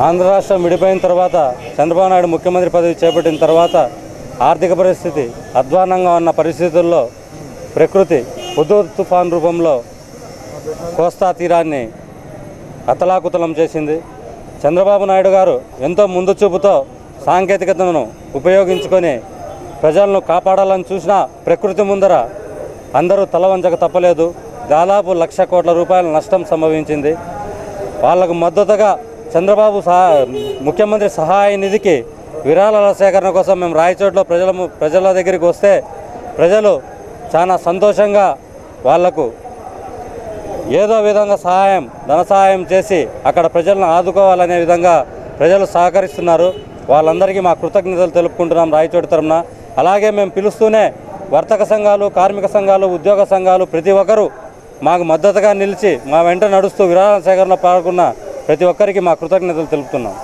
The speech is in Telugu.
ఆంధ్ర రాష్ట్రం విడిపోయిన తర్వాత చంద్రబాబు నాయుడు ముఖ్యమంత్రి పదవి చేపట్టిన తర్వాత ఆర్థిక పరిస్థితి అధ్వాన్నంగా ఉన్న పరిస్థితుల్లో ప్రకృతి హుదూద్ తుఫాన్ రూపంలో కోస్తా తీరాన్ని అతలాకుతలం చేసింది. చంద్రబాబు నాయుడు గారు ఎంతో ముందు చూపుతో సాంకేతికతను ఉపయోగించుకొని ప్రజలను కాపాడాలని చూసినా ప్రకృతి ముందర అందరూ తలవంచక తప్పలేదు. దాదాపు 1,00,000 కోట్ల రూపాయల నష్టం సంభవించింది. వాళ్లకు మద్దతుగా చంద్రబాబు ముఖ్యమంత్రి సహాయ నిధికి విరాళాల సేకరణ కోసం మేము రాయచోట్లో ప్రజల దగ్గరికి వస్తే ప్రజలు చాలా సంతోషంగా వాళ్లకు ఏదో విధంగా ధన సహాయం చేసి అక్కడ ప్రజలను ఆదుకోవాలనే విధంగా ప్రజలు సహకరిస్తున్నారు. వాళ్ళందరికీ మా కృతజ్ఞతలు తెలుపుకుంటున్నాం రాయచోటి తరఫున. అలాగే మేము పిలుస్తూనే వర్తక సంఘాలు, కార్మిక సంఘాలు, ఉద్యోగ సంఘాలు ప్రతి ఒక్కరూ మాకు మద్దతుగా నిలిచి మా వెంట నడుస్తూ విరాళాల సేకరణలో పాల్గొన్న ప్రతి ఒక్కరికి మా కృతజ్ఞతలు తెలుపుతున్నాం.